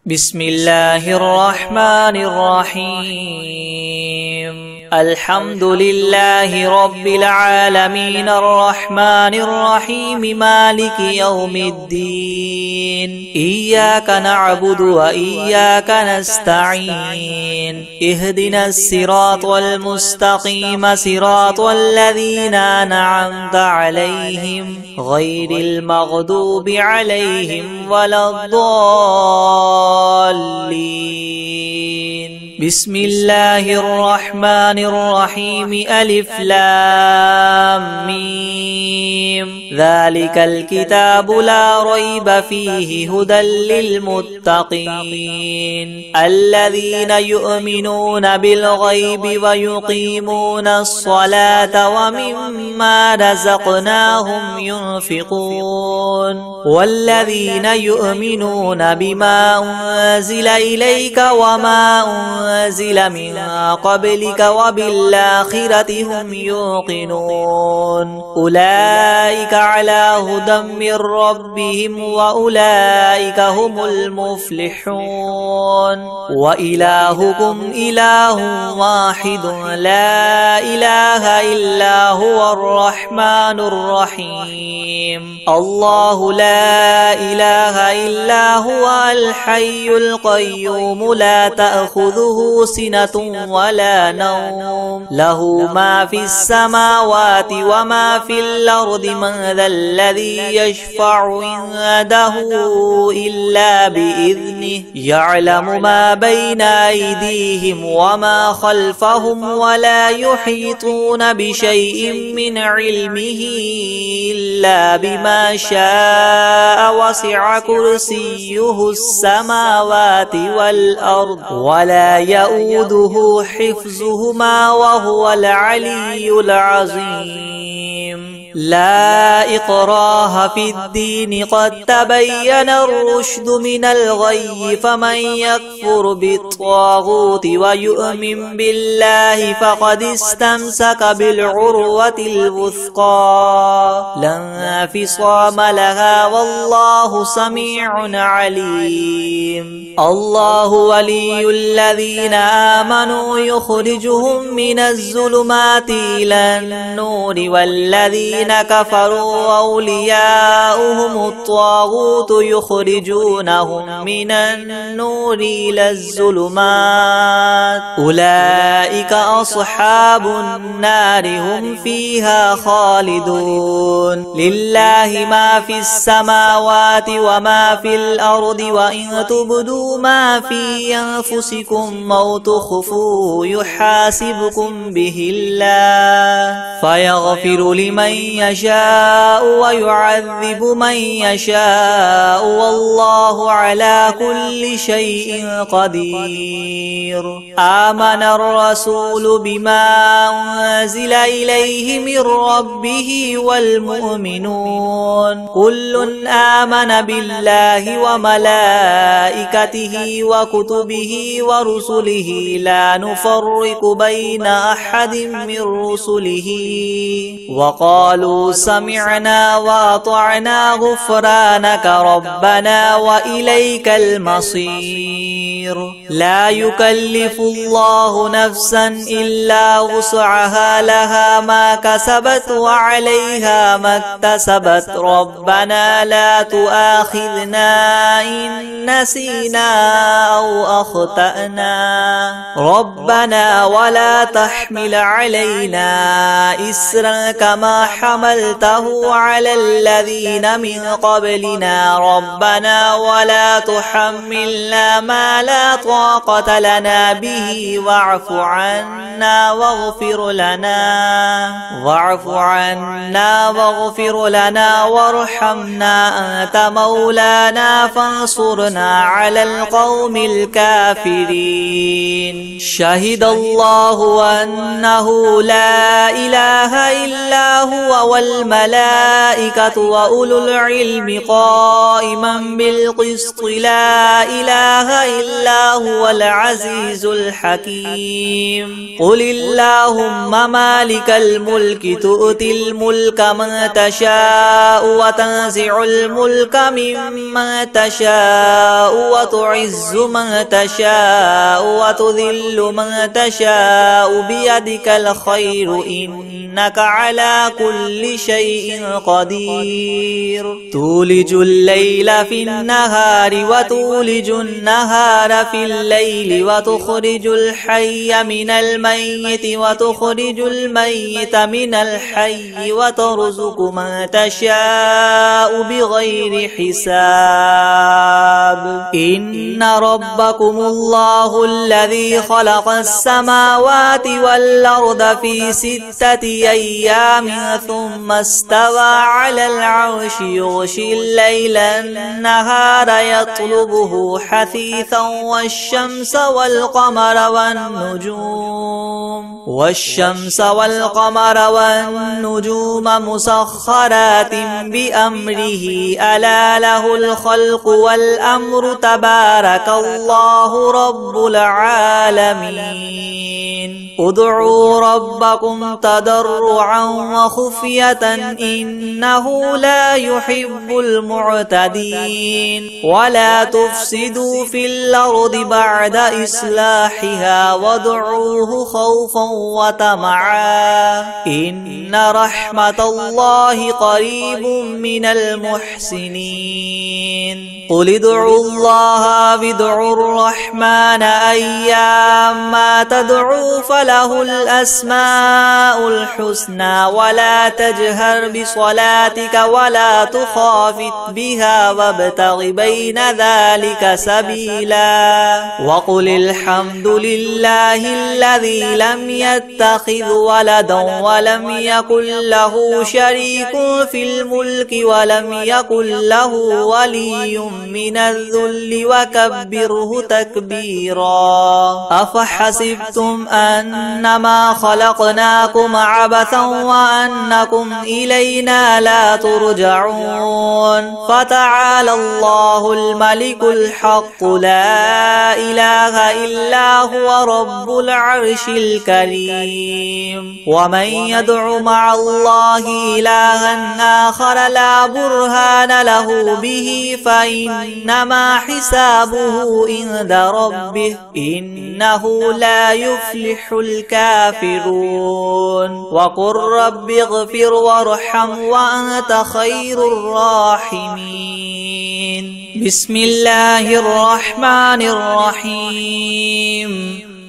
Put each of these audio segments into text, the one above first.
بسم الله الرحمن الرحيم. الحمد لله رب العالمين الرحمن الرحيم مالك يوم الدين. إياك نعبد وإياك نستعين. اهدنا الصراط المستقيم صراط الذين أنعمت عليهم غير المغضوب عليهم ولا الضالين. بسم الله الرحمن الرحيم. ألف لام ميم. ذلك الكتاب لا ريب فيه هدى للمتقين الذين يؤمنون بالغيب ويقيمون الصلاة ومما رزقناهم ينفقون والذين يؤمنون بما أنزل إليك وما أنزل من قبلك وبالآخرة هم يوقنون أولئك على هدى من ربهم وأولئك هم المفلحون. وإلهكم إله واحد لا إله إلا هو الرحمن الرحيم. الله لا إله إلا هو الحي القيوم لا تأخذه سنة ولا نوم له ما في السماوات وما في الأرض. من ذا الذي يشفع عنده إلا بإذنه يعلم ما بين أيديهم وما خلفهم ولا يحيطون بشيء من علمه إلا بما شاء. وسع كرسيه السماوات والأرض ولا يؤوده حفظهما وهو العلي العظيم. لا إكراه في الدين قد تبين الرشد من الغي. فمن يكفر بالطاغوت ويؤمن بالله فقد استمسك بالعروة الوثقى لا انفصام لها والله سميع عليم. الله ولي الذين آمنوا يخرجهم من الظلمات إلى النور والذين كفروا أولياؤهم الطاغوت يخرجونهم من النور إلى الظلمات أولئك أصحاب النار هم فيها خالدون. لله ما في السماوات وما في الأرض وإن تبدوا ما في أنفسكم أو تخفوه يحاسبكم به الله فيغفر لمن يشاء ويعذب من يشاء والله على كل شيء قدير. آمن الرسول بما أنزل إليه من ربه والمؤمنون كل آمن بالله وملائكته وكتبه ورسله لا نفرق بين أحد من رسله وقالوا سمعنا وأطعنا غفرانك ربنا وإليك المصير. لا يكلف الله نفسا إلا وسعها لها ما كسبت وعليها ما اكتسبت. ربنا لا تؤاخذنا إن نسينا أو أخطأنا ربنا ولا تحمل علينا إسرا كما حملته على الذين من قبلنا ربنا ولا تحملنا ما لا طاقة لنا به واعف عنا واغفر لنا وارحمنا أنت مولانا فانصرنا على القوم الكافرين. شهد الله أنه لا إله إلا هو والملائكة وأولو العلم قائما بالقسط لا إله إلا هو العزيز الحكيم قل اللهم مالك الملك تؤتي الملك من تشاء وتنزع الملك ممن تشاء وتعز من تشاء وتذل من تشاء بيدك الخير إنك على كل شيء قدير تولج الليل في النهار وتولج النهار في الليل وتخرج الحي من الميت وتخرج الميت من الحي وترزق من تشاء بغير حساب إن ربكم الله الذي خلق السماوات والأرض في 6 أيام ثم استوى على العرش يغشي الليل النهار يطلبه حثيثا والشمس والقمر والنجوم مسخرات بأمره ألا له الخلق والأمر تبارك الله رب العالمين ادعوا ربكم تضرعا وخفية إنه لا يحب المعتدين ولا تفسدوا في الأرض بعد إصلاحها وادعوه خوفا وطمعا إن رحمة الله قريب من المحسنين قل ادعوا الله وادعوا الرحمن أيما تدعوا فله الأسماء الحسنى ولا تجهر بصلاتك ولا تخافت بها وابتغ بين ذلك سبيلا وقل الحمد لله الذي لم يتخذ ولدا ولم يكن له شريك في الملك ولم يكن له ولي من الذل وكبره تكبيرا أفحسبتم أنما خلقناكم عبثا وأنكم إلينا لا ترجعون فتعالى الله الملك الحق لا إله إلا هو رب العرش الكريم ومن يدع مع الله إلها آخر لا برهان له به فإنما حسابه عند ربه إنه لا يفلح الكافرون وقل رب اغفر وارحم وأنت خير الراحمين بسم الله الرحمن الرحيم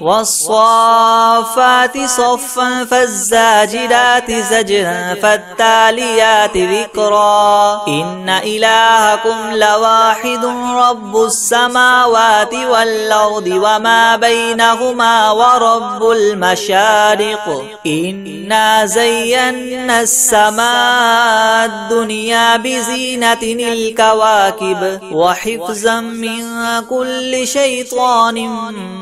والصافات صفا فالزاجرات زجرا فالتاليات ذكرا إن إلهكم لواحد رب السماوات والأرض وما بينهما ورب المشارق إنا زينا السماء الدنيا بزينة الكواكب وحفظا من كل شيطان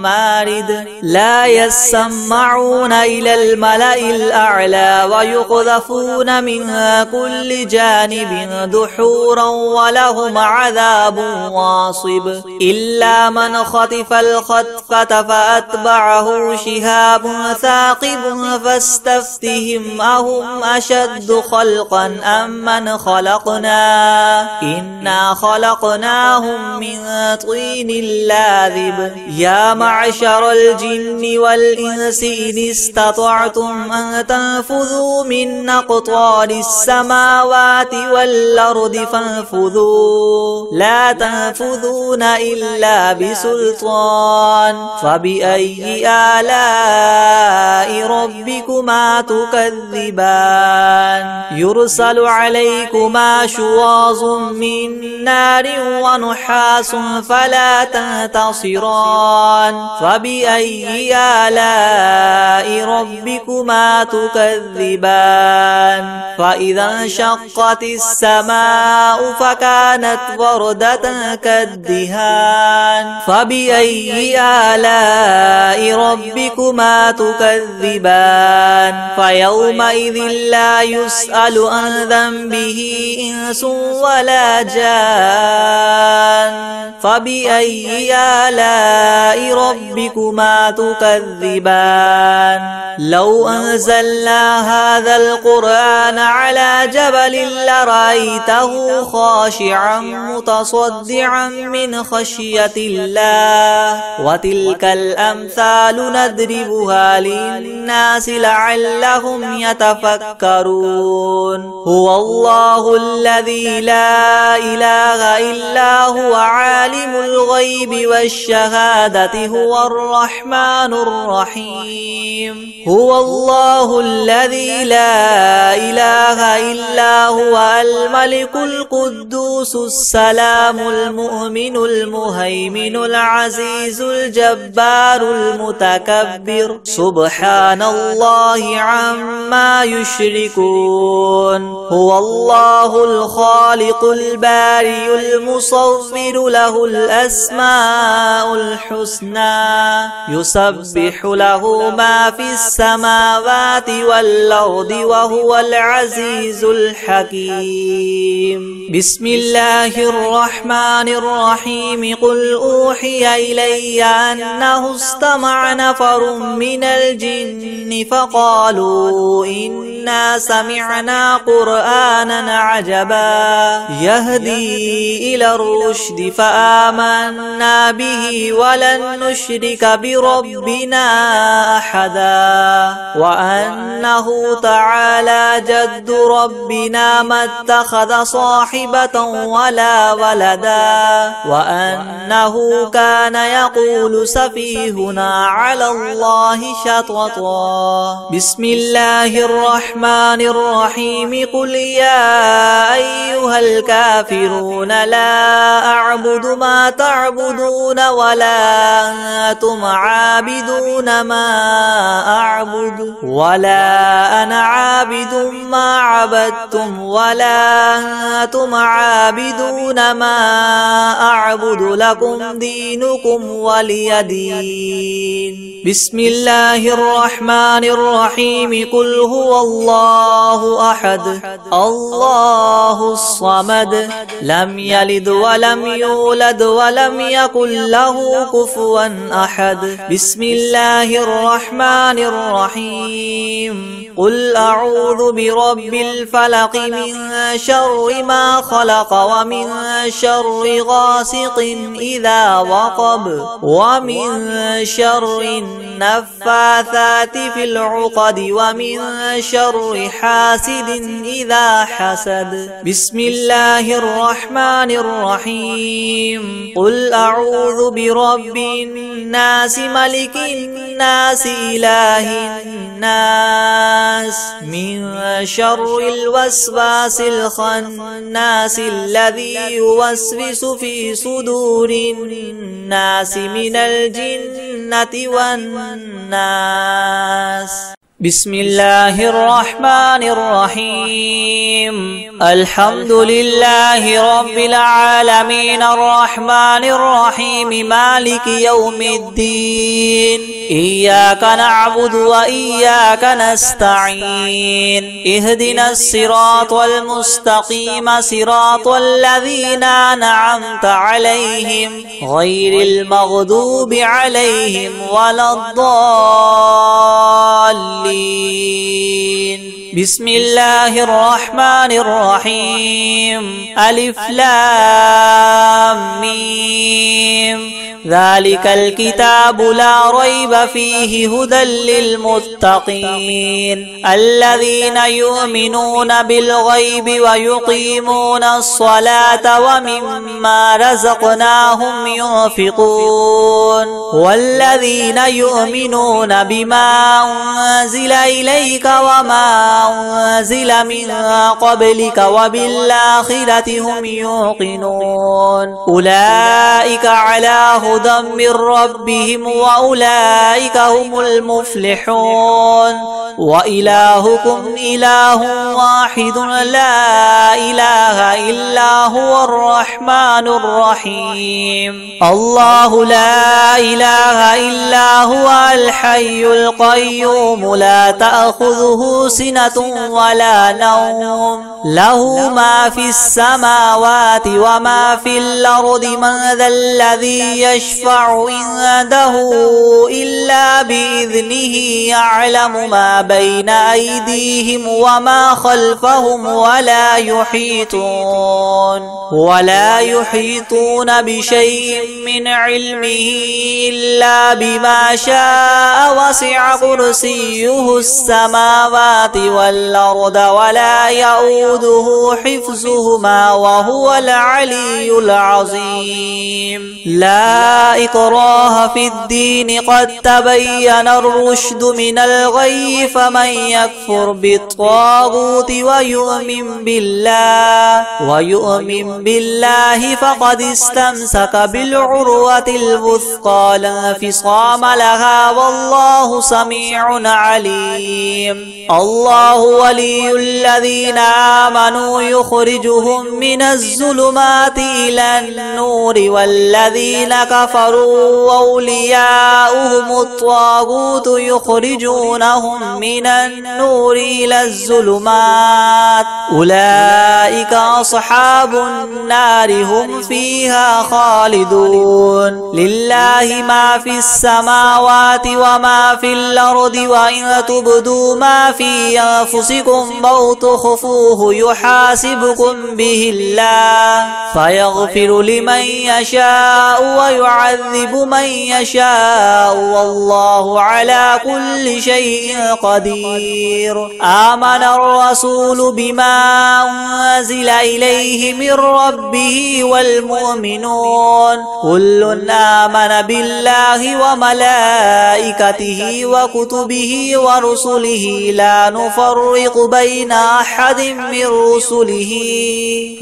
مارد لا يسمعون إلى الملأ الأعلى ويقذفون منها كل جانب دحورا ولهم عذاب واصب إلا من خطف الخطفة فأتبعه شهاب ثاقب فاستفتهم أهم أشد خلقا أم من خلقنا إنا خلقناهم من طين لاذب يا معشر الجن والإنس إن استطعتم أن تنفذوا من أقطار السماوات والأرض فانفذوا لا تنفذون إلا بسلطان فبأي آلاء ربكما تكذبان يرسل عليكما شواظ من نار ونحاس فلا تنتصران فبأي فبأي آلاء ربكما تكذبان فإذا انشقت السماء فكانت وردة كالدهان فبأي آلاء ربكما تكذبان فيومئذ لا يسأل عن ذنبه إنس ولا جان فبأي آلاء ربكما تكذبان لو أنزلنا هذا القرآن على جبل لرأيته خاشعا متصدعا من خشية الله وتلك الأمثال نضربها للناس لعلهم يتفكرون هو الله الذي لا إله إلا هو عالم الغيب والشهادة هو الرحمن الرحيم هو الله الذي لا إله إلا هو الملك القدوس السلام المؤمن المهيمن العزيز الجبار المتكبر سبحان الله عما يشركون هو الله الخالق البارئ المصور له الأسماء الحسنى يسبح له ما في السماوات والأرض وهو العزيز الحكيم بسم الله الرحمن الرحيم قل أوحي إلي أنه استمع نفر من الجن فقالوا إنا سمعنا قرآنا عجبا يهدي إلى الرشد فآمنا به ولن نشرك بربنا أحدا وأنه تعالى جد ربنا ما اتخذ صاحبة ولا ولدا وأنه كان يقول سفيهنا على الله شططا بسم الله الرحمن الرحيم قل يا أيها الكافرون لا أعبد ما تعبدون ولا أنتم عابدون ما أعبد ولا أنا عابد ما عبدتم ولا أنتم عابدون ما أعبد لكم دينكم ولي دين بسم الله الرحمن الرحيم قل هو الله أحد الله الصمد لم يلد ولم يولد ولم يكن له كفوا أحد بسم الله الرحمن الرحيم قل أعوذ برب الفلق من شر ما خلق ومن شر غاسق إذا وقب ومن شر النفاثات في العقد ومن شر حاسد إذا حسد بسم الله الرحمن الرحيم قل أعوذ برب الناس ملك الناس إله الناس من شر الوسواس الخناس الذي يوسوس في صدور الناس من الجنة والناس بسم الله الرحمن الرحيم الحمد لله رب العالمين الرحمن الرحيم مالك يوم الدين إياك نعبد وإياك نستعين اهدنا الصراط المستقيم صراط الذين أنعمت عليهم غير المغضوب عليهم ولا الضالين بسم الله الرحمن الرحيم ألف لام ميم ذلك الكتاب لا ريب فيه هدى للمتقين الذين يؤمنون بالغيب ويقيمون الصلاة ومما رزقناهم ينفقون والذين يؤمنون بما أنزل إليك وما أنزل من قبلك وبالآخرة هم يوقنون أولئك على هدى من ربهم وأولئك هم المفلحون. وإلهكم إله واحد لا إله إلا هو الرحمن الرحيم. الله لا إله إلا هو الحي القيوم لا تأخذه سنة ولا نوم له ما في السماوات وما في الأرض. من ذا الذي يشفع عنده إلا بإذنه يعلم ما بين أيديهم وما خلفهم ولا يحيطون بشيء من علمه إلا بما شاء. وسع كرسيه السماوات والأرض ولا يؤوده حفظهما وهو العلي العظيم. لا إكراه في الدين قد تبين الرشد من الغي. فمن يكفر بالطاغوت ويؤمن بالله فقد استمسك بالعروة الوثقى لا انفصام لها والله سميع عليم. الله ولي الذين آمنوا يخرجهم من الظلمات إلى النور والذين كفروا أولياؤهم الطاغوت يخرجونهم من النور إلى الظلمات. أولئك أصحاب النار هم فيها خالدون. لله ما في السماوات وما في الأرض وإن تبدوا ما في أنفسكم أو تخفوه يحاسبكم به الله فيغفر لمن يشاء ويعذب من يشاء والله على كل شيء قدير. آمن الرسول بما أنزل إليه من ربه والمؤمنون كل آمن بالله وملائكته وكتبه ورسله لا نفرق بين أحد من رسله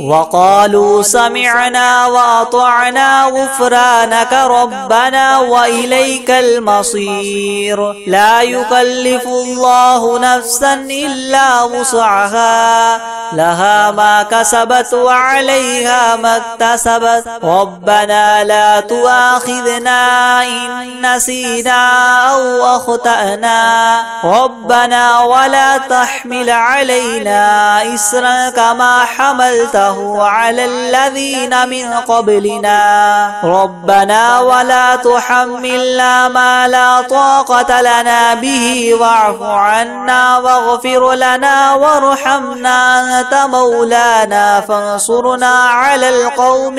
وقالوا سمعنا وأطعنا غفرانك ربنا وإليك المصير. لا يكلف الله نفسا إلا وسعها لها ما كسبت وعليها ما اكتسبت ربنا لا تؤاخذنا إن نسينا أو أخطأنا ربنا ولا تحمل علينا إسرا كما حملته على الذين من قبلنا ربنا ولا تحملنا ما لا طاقة لنا به واعف عنا واغفر لنا وارحمنا أنت مولانا فانصرنا على القوم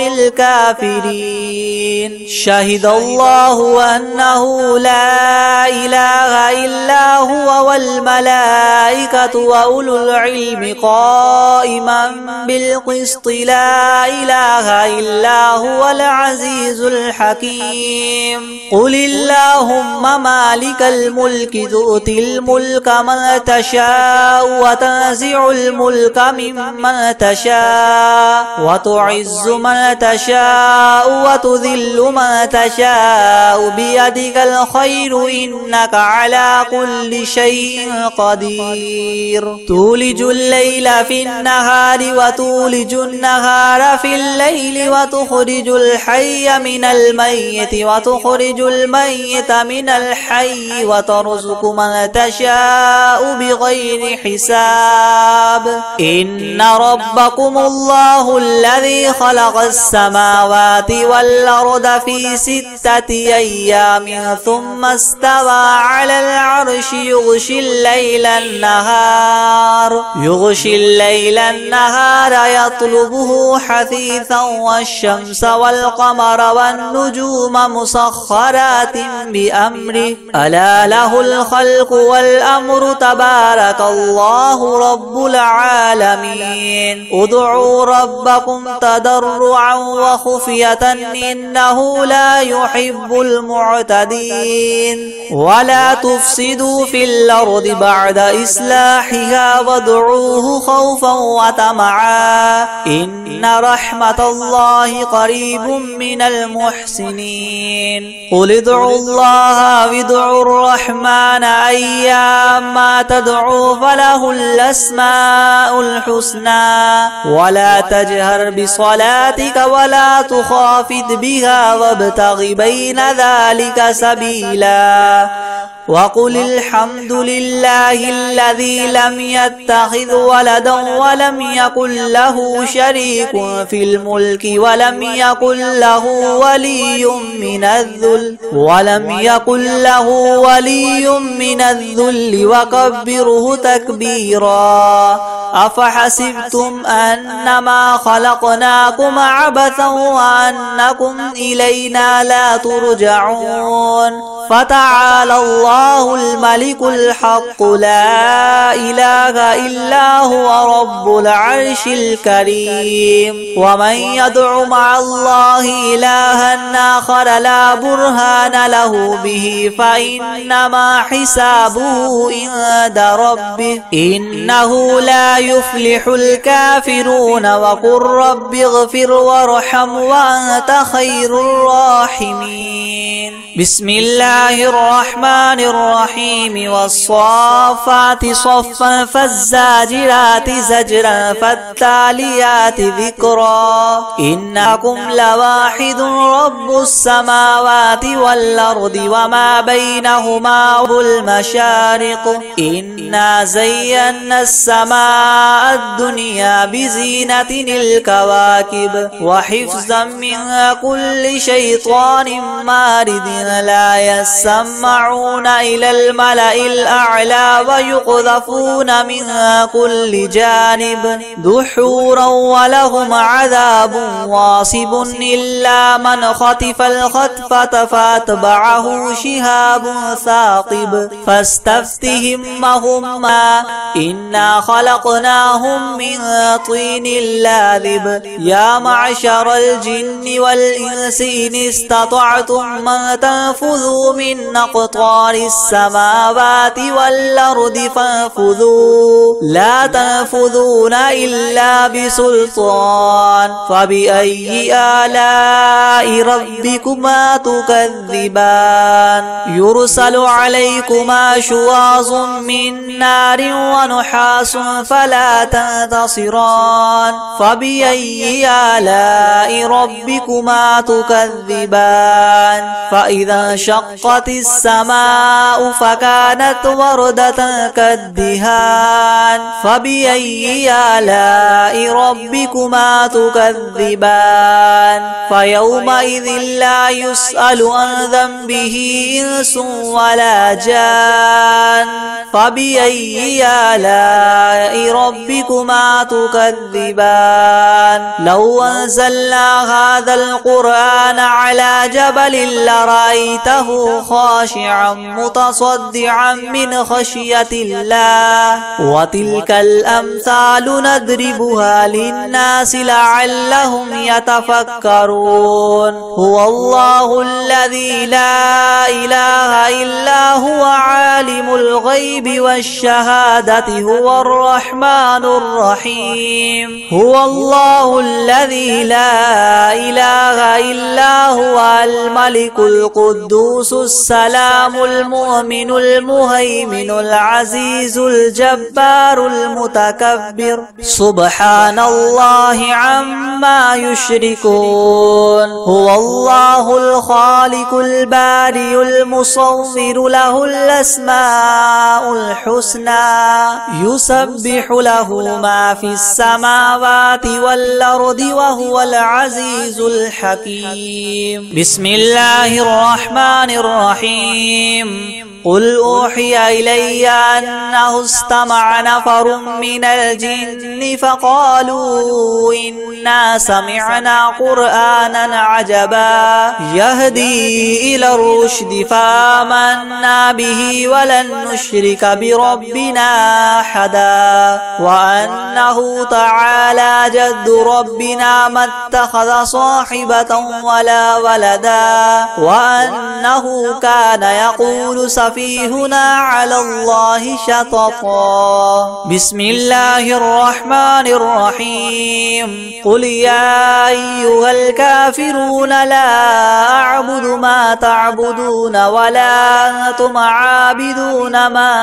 الكافرين. شهد الله أنه لا إله إلا هو والملائكة وأولو العلم قائما بالقسط لا إله إلا هو العزيز الحكيم. قل اللهم مالك الملك تؤتي الملك من تشاء وتنزع الملك ممن تشاء وتعز من تشاء وتذل من تشاء بيدك الخير إنك على كل شيء قدير. تولج الليل في النهار وتولج النهار في الليل وتخرج الحي من الميت وتخرج الميت من الحي وترزق من تشاء بغير حساب. إن ربكم الله الذي خلق السماوات والأرض في 6 أيام ثم استوى على العرش يغشي الليل النهار يطلبه حثيثا والشمس والقمر والنجوم مسخرات بأمره ألا له الخلق والأمر تبارك الله رب العالمين. ادعوا ربكم تضرعا وخفية إنه لا يحب المعتدين. ولا تفسدوا في الأرض بعد إصلاحها وادعوه خوفا وطمعا إن رحمة الله قريب من المحسنين. المحسنين قل ادعوا الله وادعوا الرحمن أيما تدعوا فله الأسماء الحسنى ولا تجهر بصلاتك ولا تخافت بها وابتغ بين ذلك سبيلا وقل الحمد لله الذي لم يتخذ ولدا ولم يكن له شريك في الملك ولم يكن له ولي من الذل وكبره تكبيرا أفحسبتم أنما خلقناكم عبثا وأنكم إلينا لا ترجعون فتعالى الله الملك الحق لا إله إلا هو رب العرش الكريم ومن يدع مع الله إلها آخر لا برهان له به فإنما حسابه عند ربه إنه لا يفلح الكافرون وقل رب اغفر وارحم وأنت خير الراحمين بسم الله الرحمن الرحيم والصافات صفا فالزاجرات زجرا فالتاليات ذكرا إنكم لواحد رب السماوات والأرض وما بينهما المشارق إنا زينا السماء الدنيا بزينة الكواكب وحفظا من كل شيطان مارد لا يسمعون إلى الملأ الأعلى ويقذفون من كل جانب دحورا ولهم عذاب واصب إلا من خطف الخطفة فاتبعه شهاب ثاقب فاستفتهم وهما إنا خلقناهم من طين لاذب يا معشر الجن والإنس إن استطعتم من تنفذوا من أقطار السماوات والأرض فانفذوا لا تنفذون إلا بسلطان فبأي آلاء ربكما تكذبان يرسل عليكما شواظ من نار ونحاس فلا تنتصران فبأي آلاء ربكما تكذبان فإذا انشقت السماء فكانت وردة كالدهان فبأي آلاء ربكما تكذبان فيومئذ لا يسأل عن ذنبه إنس ولا جان فبأي آلاء ربكما تكذبان لو أنزلنا هذا القرآن على جبل لرأيته خاشعا متصدعا من خشية الله وتلك الأمثال نضربها للناس لعلهم يتفكرون هو الله الذي لا إله إلا هو عالم الغيب والشهادة هو الرحمن الرحيم هو الله الذي لا إله إلا هو الملك القدوس السلام المؤمن المهيمن العزيز الجبار المتكبر سبحان الله عما يشركون هو الله الخالق البارئ المصور له الأسماء الحسنى يسبح له ما في السماوات والأرض وهو العزيز الحكيم بسم الله الرحمن الرحيم قل أوحي إلي أنه استمع نفر من الجن فقالوا إنا سمعنا قرآنا عجبا يهدي إلى الرشد فآمنا به ولن نشرك بربنا أحدا وأنه تعالى جد ربنا ما اتخذ صاحبة ولا ولدا وأنه كان يقول سفيهنا على الله شططا. بسم الله الرحمن الرحيم. قل يا أيها الكافرون لا أعبد ما تعبدون ولا أنتم عابدون ما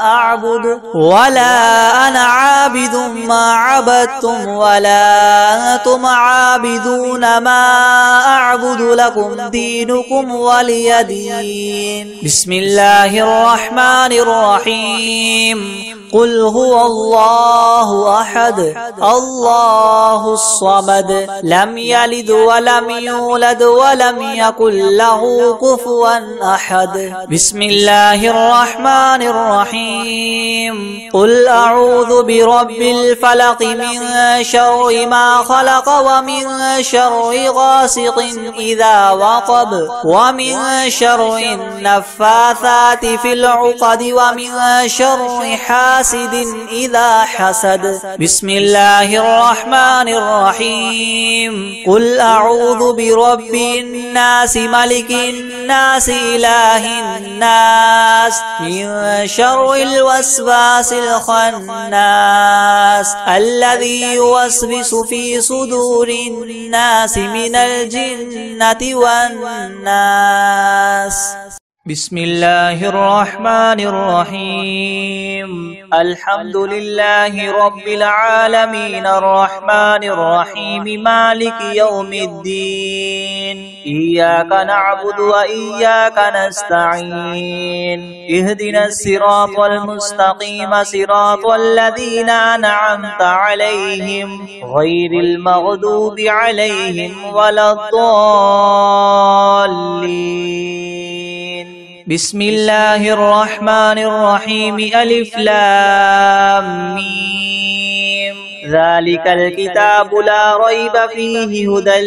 أعبد ولا أنا عابد ما عبدتم ولا أنتم عابدون ما أعبد لكم دينكم ولي دين. بسم الله الرحمن الرحيم. قل هو الله أحد الله الصمد لم يلد ولم يولد ولم يكن له كفوا أحد. بسم الله الرحمن الرحيم. قل أعوذ برب الفلق من شر ما خلق ومن شر غاسق إذا وقب ومن شر النفاثات في العقد ومن شر حاسد إذا حسد. بسم الله الرحمن الرحيم. قل أعوذ برب الناس ملك الناس إله الناس من شر الوسواس الخناس الذي يوسوس في صدور الناس من الجنة والناس. بسم الله الرحمن الرحيم. الحمد لله رب العالمين الرحمن الرحيم مالك يوم الدين. إياك نعبد وإياك نستعين. اهدنا الصراط المستقيم صراط الذين أنعمت عليهم غير المغضوب عليهم ولا الضالين. بسم الله الرحمن الرحيم. ألف لام ميم. ذلك الكتاب لا ريب فيه هدى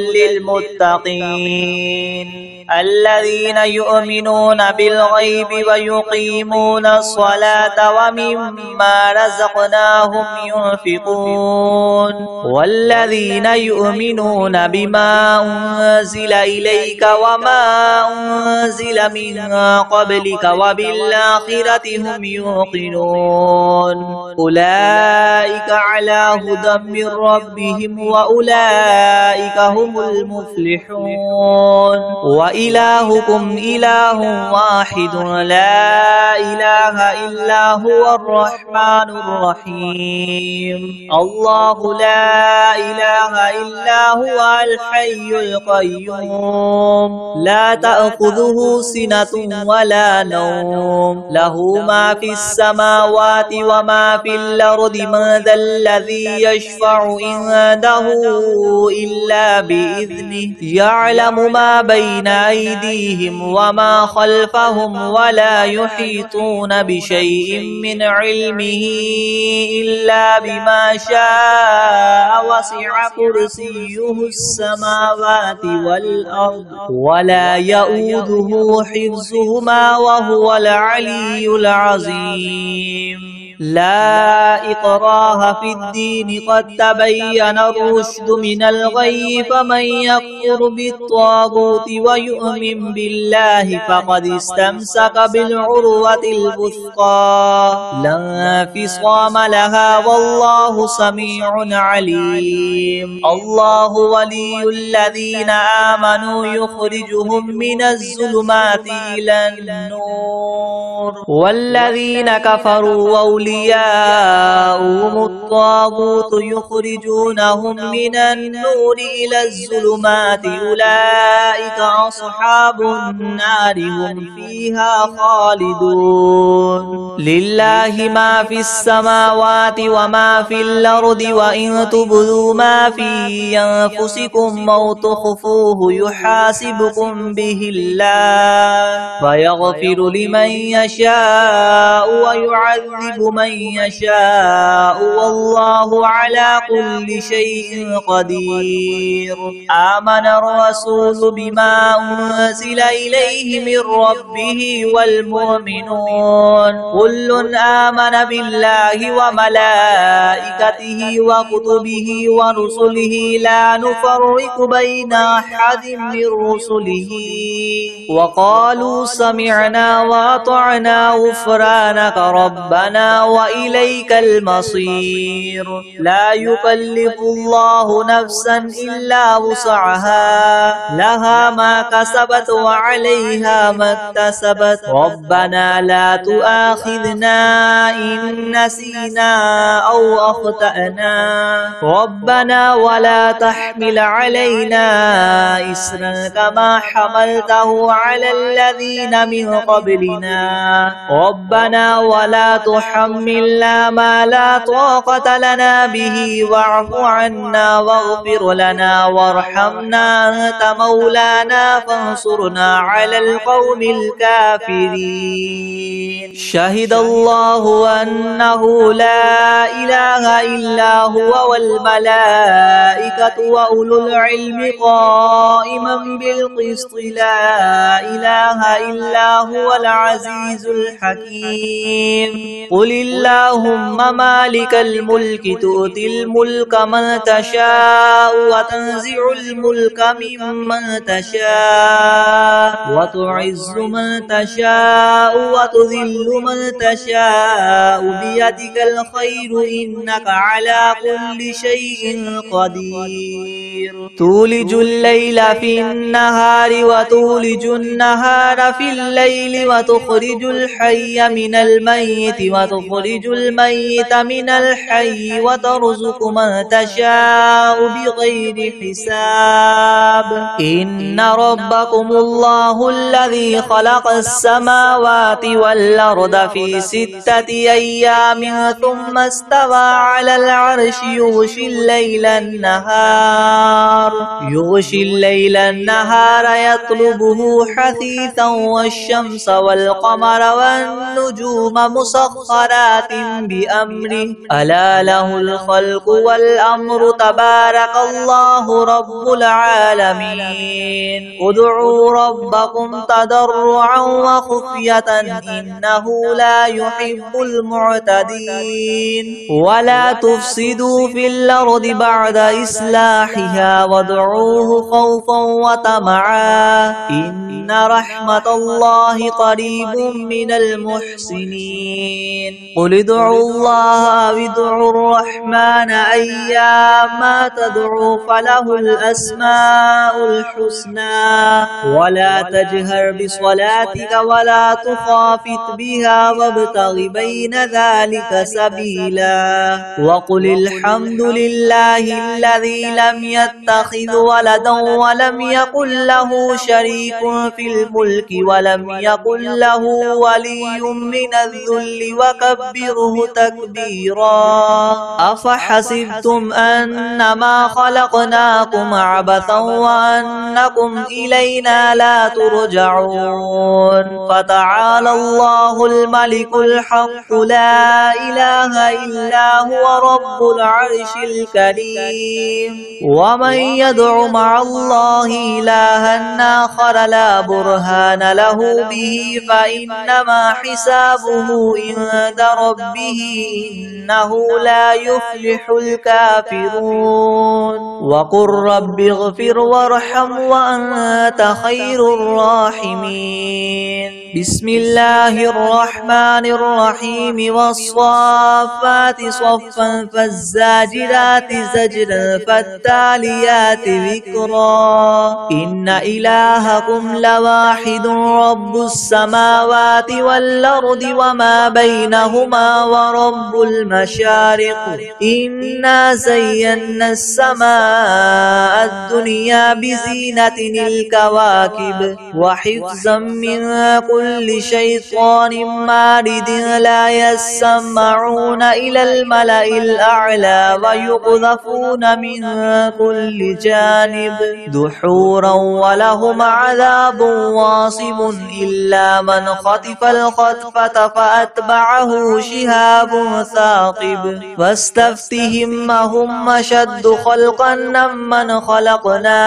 للمتقين الذين يؤمنون بالغيب ويقيمون الصلاة ومما رزقناهم ينفقون والذين يؤمنون بما أنزل إليك وما أنزل من قبلك وبالآخرة هم يوقنون أولئك على هدى من ربهم وأولئك هم المفلحون. وإلهكم إله واحد لا إله إلا هو الرحمن الرحيم. الله لا إله إلا هو الحي القيوم لا تأخذه سنة ولا نوم له ما في السماوات وما في الأرض. من ذا الذي يشفع عنده إلا بإذنه يعلم ما بين أيديهم وما خلفهم ولا يحيطون بشيء من علمه إلا بما شاء وسع كرسيه السماوات والأرض ولا يؤوده حفظهما وهو العلي العظيم. لا إكراه في الدين قد تبين الرشد من الغي فمن يكفر بالطاغوت ويؤمن بالله فقد استمسك بالعروة الوثقى لا انفصام لها والله سميع عليم. الله ولي الذين آمنوا يخرجهم من الظلمات إلى النور والذين كفروا أولياؤهم الطاغوت يخرجونهم من النور إلى الظلمات أولئك أصحاب النار هم فيها خالدون. لله ما في السماوات وما في الأرض وإن تبدوا ما في أنفسكم أو تخفوه يحاسبكم به الله فيغفر لمن يشاء ويعذب من يشاء والله على كل شيء قدير. آمن الرسول بما أنزل إليه من ربه والمؤمنون كل آمن بالله وملائكته وكتبه ورسله لا نفرق بين أحد من رسله وقالوا سمعنا وأطعنا غفرانك ربنا وإليك المصير. لا يكلف الله نفسا إلا وسعها لها ما كسبت وعليها ما اكتسبت ربنا لا تؤاخذنا إن نسينا أو أخطأنا ربنا ولا تحمل علينا إسرا كما حملته على الذين من قبلنا ربنا ولا تحملنا ما لا طاقة لنا به واعف عنا واغفر لنا وارحمنا أنت مولانا فانصرنا على القوم الكافرين. شهد الله أنه لا إله إلا هو والملائكة وأولو العلم قائما بالقسط لا إله إلا هو العزيز الحكيم. قل اللهم مالك الملك تؤتي الملك من تشاء وتنزع الملك ممن تشاء وتعز من تشاء وتذل من تشاء بيدك الخير إنك على كل شيء قدير. تولج الليل في النهار وتولج النهار في الليل وتخرج الحي من الميت وتخرج الميت من الحي وترزق من تشاء بغير حساب. إن ربكم الله الذي خلق السماوات والأرض في 6 أيام ثم استوى على العرش يغشي الليل النهار يطلبه حثيثا والشمس والقمر والنجوم مسخرات بأمره ألا له الخلق والأمر تبارك الله رب العالمين. ادعوا ربكم تضرعا وخفية إنه لا يحب المعتدين. ولا تفسدوا في الأرض بعد إصلاحها وادعوه خوفا وطمعا إن رحمة الله قريب من المحسنين. قل ادعوا الله أو ادعوا الرحمن أيما تدعوا فله الأسماء الحسنى ولا تجهر بصلاتك ولا تخافت بها وابتغ بين ذلك سبيلا. وقل الحمد لله الذي لم يتخذ ولدا ولم يكن له شريك في الملك ولم يكن له ولي من الذل وكبره تكبيرا. أفحسبتم أنما خلقناكم عبثا وأنكم إلينا لا ترجعون. فتعالى الله الملك الحق لا إله إلا هو رب العرش الكريم. ومن يدع مع الله إلها آخر لا برهان له به فإنما حسابه عند ربه إنه لا يفلح الكافرون. وقل رب اغفر وارحم وأنت خير الراحمين. بسم الله الرحمن الرحيم. والصافات صفا فالزاجرات زجرا فالتاليات ذكرا. إن إلهكم لواحد رب السماوات والأرض وما بينهما ورب المشارق. إنا زينا السماء الدنيا بزينة الكواكب وحفظا من كل شيطان مارد لا يسمعون إلى الملأ الأعلى ويقذفون من كل جانب دحورا ولهم عذاب واصب إلا من خطف الخطفة فأتبعه شهاب ثاقب واستفتهم هم أشد خلقا ممن خلقنا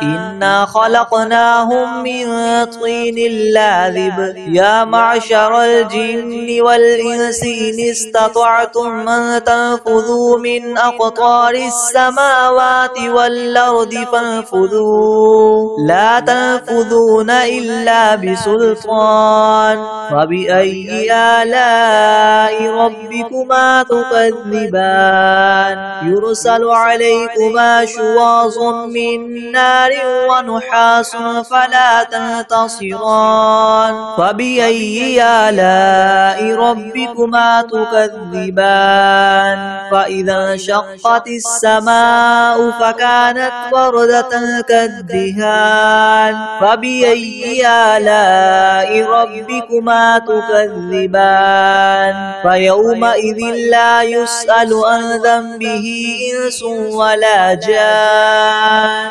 إنا خلقناهم من طين لاذب يا معشر الجن والإنس إن استطعتم أن تنفذوا من أقطار السماوات والأرض فانفذوا لا تنفذون إلا بسلطان فبأي آلاء ربكما تكذبان يرسل عليكما شواظ من نار ونحاس فلا تنتصران فبأي آلاء ربكما تكذبان فإذا انشقت السماء فكانت وردة كالدهان فبأي آلاء ربكما تكذبان فيومئذ لا يسأل عن ذنبه إنس ولا جان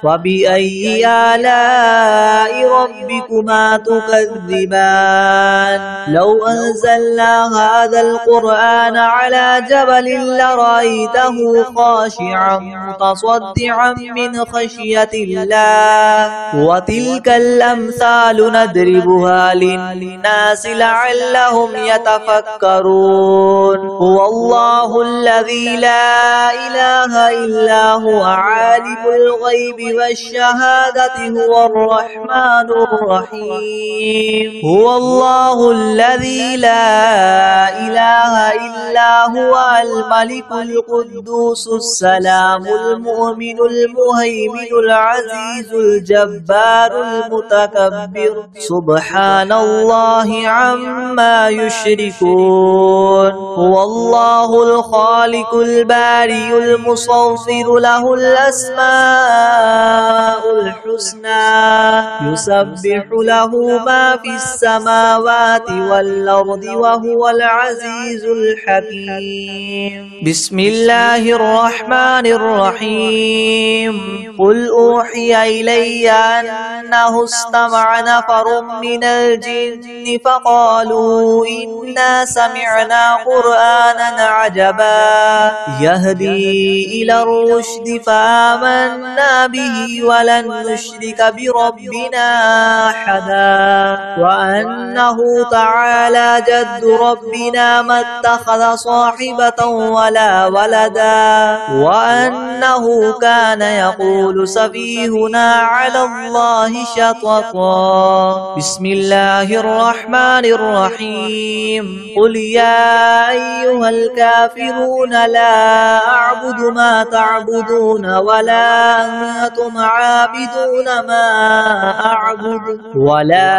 فبأي آلاء ربكما تكذبان لو أنزلنا هذا القرآن على جبل لرأيته خاشعا متصدعا من خشية الله وتلك الأمثال نضربها للناس لعلهم يتفكرون هو الله الذي لا إله إلا هو عالم الغيب والشهادة هو الرحمن الرحيم هو الله الذي لا إله إلا هو الملك القدوس السلام المؤمن المهيمن العزيز الجبار المتكبر سبحان الله عما يشركون هو الله الخالق البارئ المصور له الأسماء الحسنى يسبح له ما في السماوات والأرض وهو العزيز الحكيم بسم الله الرحمن الرحيم قل أوحي إلي أنه استمع نفر من الجن فقالوا إنا سمعنا قرآنا عجبا يهدي إلى الرشد فآمنا به ولن نشرك بربنا أحدا وأنه تعالى جد ربنا ما اتخذ صاحبة ولا ولدا وأنه كان يقول سفيهنا على الله شططا بسم الله الرحمن الرحيم قل يا أيها الكافرون لا أعبد ما تعبدون ولا أنتم عابدون ما أعبد ولا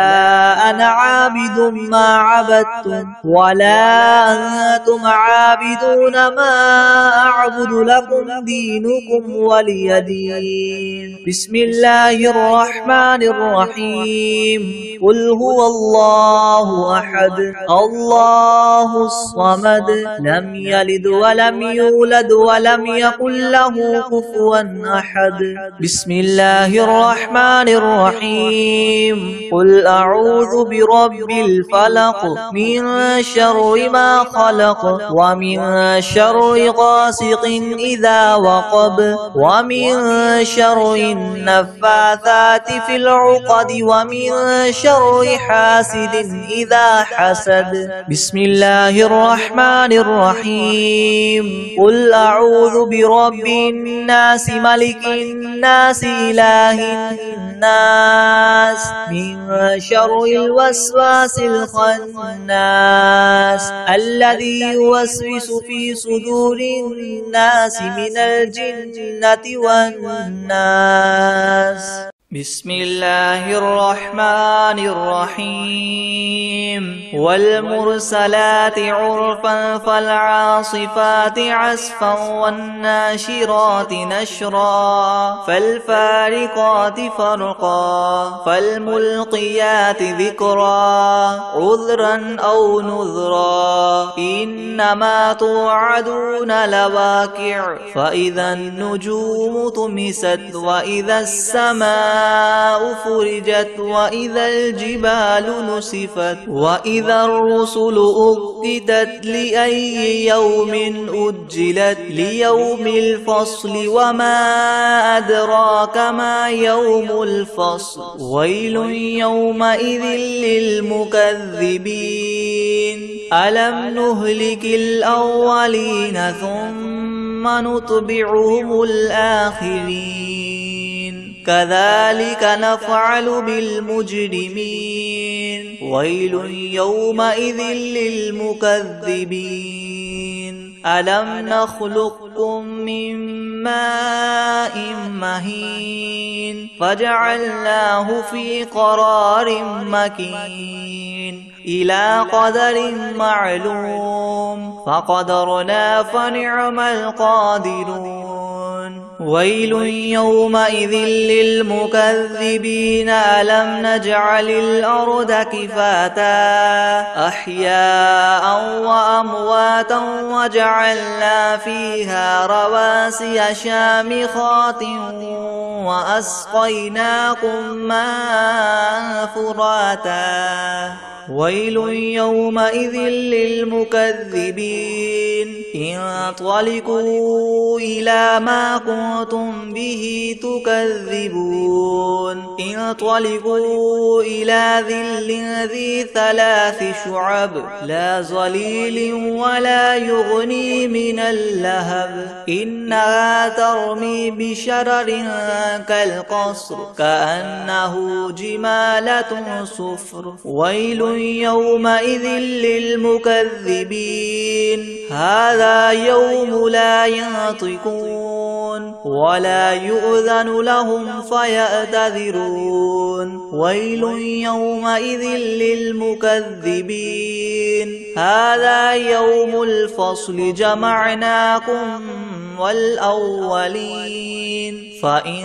أنا عابد ما عبدتم ولا أنتم عابدون ما أعبد لكم دينكم ولي دين بسم الله الرحمن الرحيم قل هو الله أحد الله الصمد لم يلد ولم يولد ولم يكن له كفوا أحد بسم الله الرحمن الرحيم قل أعوذ برب الفلق من شر ما خلق ومن شر غاسق إذا وقب ومن شر النفاثات في العقد ومن شر حاسد إذا حسد بسم الله الرحمن الرحيم قل أعوذ برب الناس ملك الناس إله الناس من شر الوسواس الخناس الذي يوسوس في صدور الناس من الجنة والناس بسم الله الرحمن الرحيم والمرسلات عرفا فالعاصفات عصفا والناشرات نشرا فالفارقات فرقا فالملقيات ذكرا عذرا أو نذرا إنما توعدون لواقع فإذا النجوم طمست وإذا السماء فرجت وإذا الجبال نسفت وإذا الرسل أقتت لأي يوم أجلت ليوم الفصل وما أدراك ما يوم الفصل ويل يومئذ للمكذبين ألم نهلك الأولين ثم نتبعهم الآخرين كذلك نفعل بالمجرمين ويل يومئذ للمكذبين ألم نخلقكم من ماء مهين فجعلناه في قرار مكين إلى قدر معلوم فقدرنا فنعم القادرون ويل يومئذ للمكذبين ألم نجعل الأرض كفاتا أحياء وأمواتا وجعلنا فيها رواسي شامخات وأسقيناكم ماء فراتا ويل يومئذ للمكذبين انطلقوا إلى ما كنتم به تكذبون انطلقوا إلى ظل ذي 3 شعب لا ظليل ولا يغني من اللهب إنها ترمي بشرر كالقصر كأنه جمالة صفر ويل يومئذ للمكذبين هذا يوم لا ينطقون ولا يؤذن لهم فيعتذرون ويل يومئذ للمكذبين هذا يوم الفصل جمعناكم والأولين فإن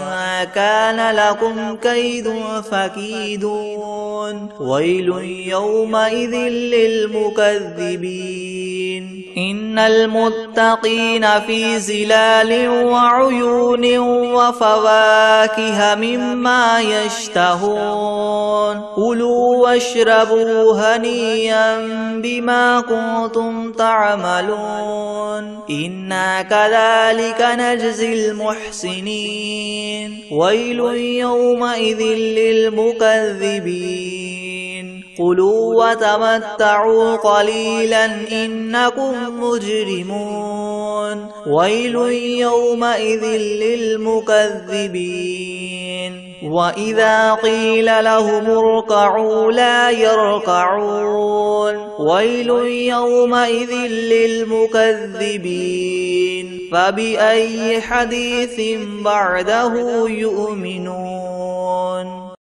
كان لكم كيد فكيدون ويل يومئذ للمكذبين إن المتقين في ظلال وعيون وفواكه مما يشتهون كلوا واشربوا هنيئا بما كنتم تعملون إنا كذلك نجزي المحسنين ويل يومئذ للمكذبين كلوا وتمتعوا قليلا إنكم مجرمون ويل يومئذ للمكذبين وإذا قيل لهم اركعوا لا يركعون ويل يومئذ للمكذبين فبأي حديث بعده يؤمنون